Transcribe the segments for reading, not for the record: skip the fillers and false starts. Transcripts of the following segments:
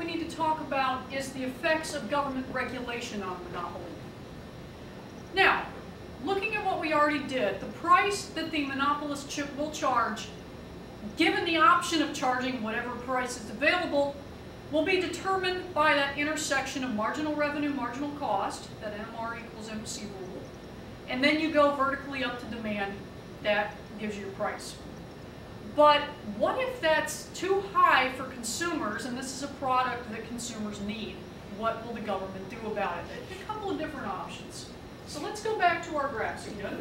we need to talk about is the effects of government regulation on monopoly. Now, looking at what we already did, the price that the monopolist will charge, given the option of charging whatever price is available, will be determined by that intersection of marginal revenue, marginal cost, that MR equals MC rule, and then you go vertically up to demand. That gives you your price. But what if that's too high for consumers, and this is a product that consumers need? What will the government do about it? A couple of different options. So let's go back to our graphs again.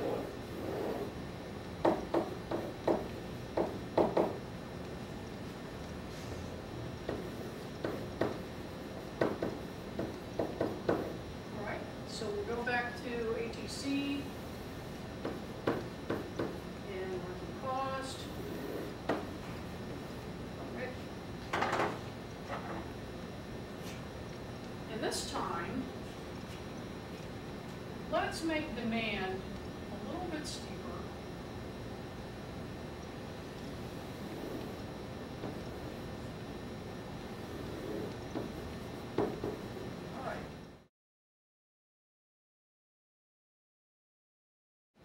Alright, so we'll go back to ATC and working cost. And this time, let's make demand a little bit steeper. All right.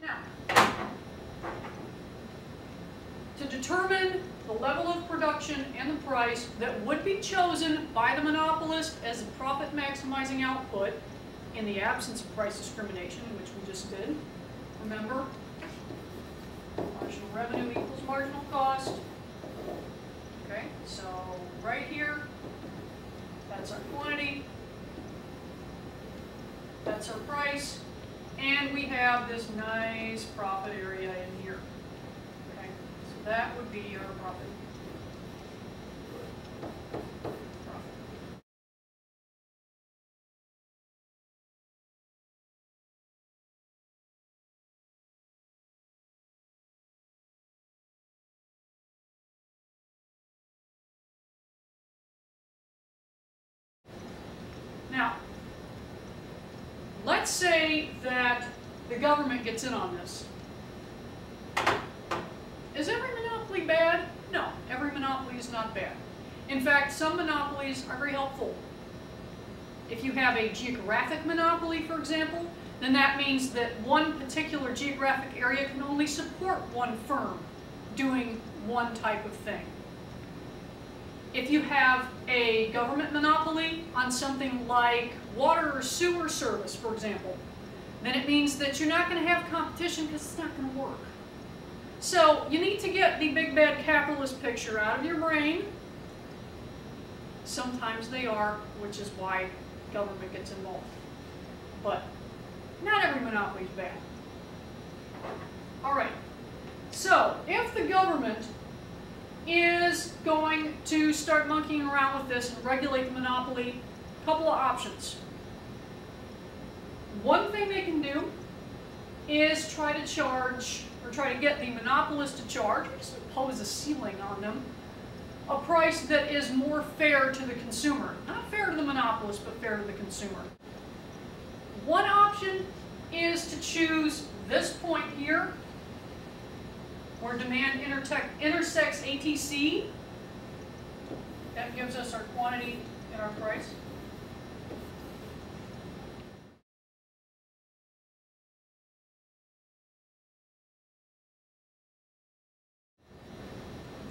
Now, to determine the level of production and the price that would be chosen by the monopolist as a profit maximizing output in the absence of price discrimination, which we just did. Remember, marginal revenue equals marginal cost. Okay, so right here, that's our quantity, that's our price, and we have this nice profit area in here. Okay, so that would be our profit. Now, let's say that the government gets in on this. Is every monopoly bad? No, every monopoly is not bad. In fact, some monopolies are very helpful. If you have a geographic monopoly, for example, then that means that one particular geographic area can only support one firm doing one type of thing. If you have a government monopoly on something like water or sewer service, for example, then it means that you're not going to have competition because it's not going to work. So you need to get the big bad capitalist picture out of your brain. Sometimes they are, which is why government gets involved. But not every monopoly is bad. All right. So if the government is going to start monkeying around with this and regulate the monopoly, a couple of options. One thing they can do is try to charge, or try to get the monopolist to charge, or just impose a ceiling on them, a price that is more fair to the consumer. Not fair to the monopolist, but fair to the consumer. One option is to choose this point here, where demand intersects ATC. That gives us our quantity and our price.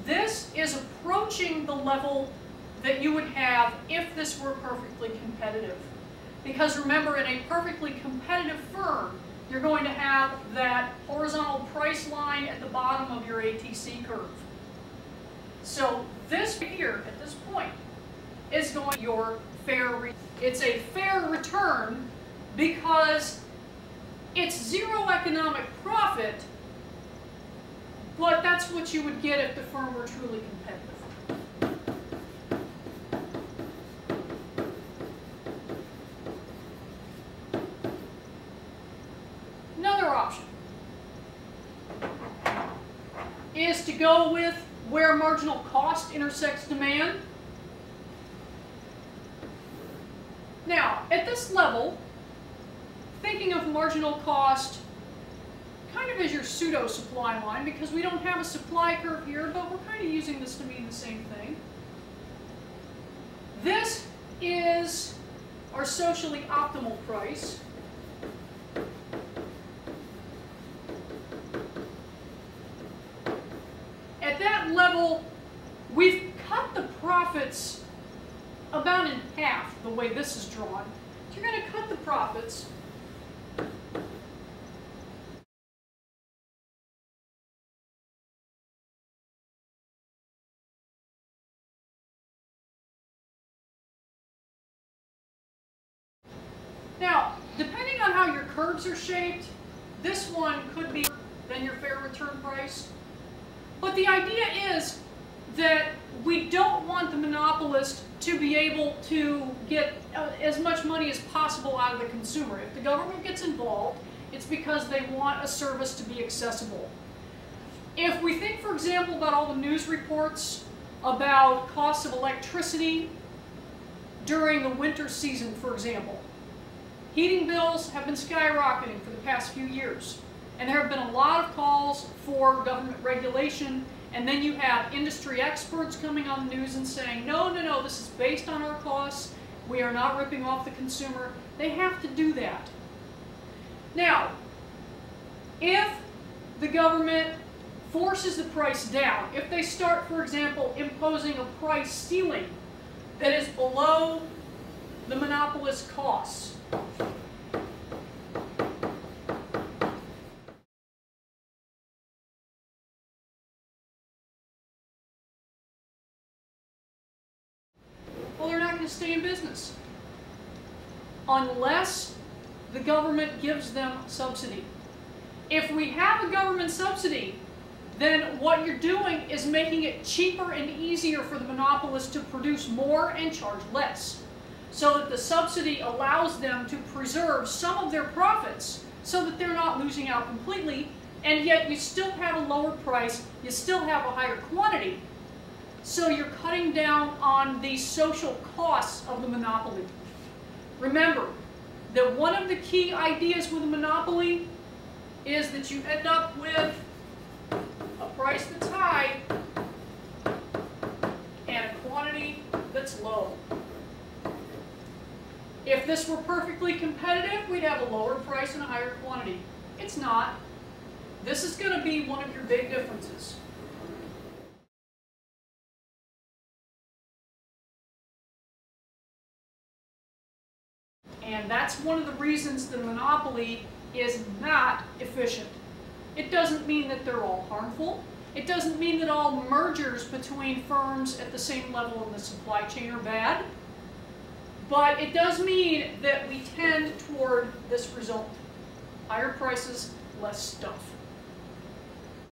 This is approaching the level that you would have if this were perfectly competitive. Because remember, in a perfectly competitive firm, you're going to have that horizontal price line at the bottom of your ATC curve. So this here, at this point, is going to be your fair. It's a fair return because it's zero economic profit, but that's what you would get if the firm were truly competitive. Option is to go with where marginal cost intersects demand. Now, at this level, thinking of marginal cost kind of as your pseudo supply line, because we don't have a supply curve here, but we're kind of using this to mean the same thing. This our socially optimal price. At that level, we've cut the profits about in half the way this is drawn. So you're going to cut the profits. Now, depending on how your curves are shaped, this one could be than your fair return price. But the idea is that we don't want the monopolist to be able to get as much money as possible out of the consumer. If the government gets involved, it's because they want a service to be accessible. If we think, for example, about all the news reports about costs of electricity during the winter season, for example, heating bills have been skyrocketing for the past few years. And there have been a lot of calls for government regulation, and then you have industry experts coming on the news and saying, no, no, no, this is based on our costs. We are not ripping off the consumer. They have to do that. Now, if the government forces the price down, if they start, for example, imposing a price ceiling that is below the monopolist's costs, well, they're not going to stay in business unless the government gives them subsidy. If we have a government subsidy, then what you're doing is making it cheaper and easier for the monopolist to produce more and charge less, so that the subsidy allows them to preserve some of their profits so that they're not losing out completely, and yet you still have a lower price, you still have a higher quantity. So you're cutting down on the social costs of the monopoly. Remember that one of the key ideas with a monopoly is that you end up with a price that's high and a quantity that's low. If this were perfectly competitive, we'd have a lower price and a higher quantity. It's not. This is going to be one of your big differences. And that's one of the reasons the monopoly is not efficient. It doesn't mean that they're all harmful. It doesn't mean that all mergers between firms at the same level in the supply chain are bad. But it does mean that we tend toward this result: higher prices, less stuff.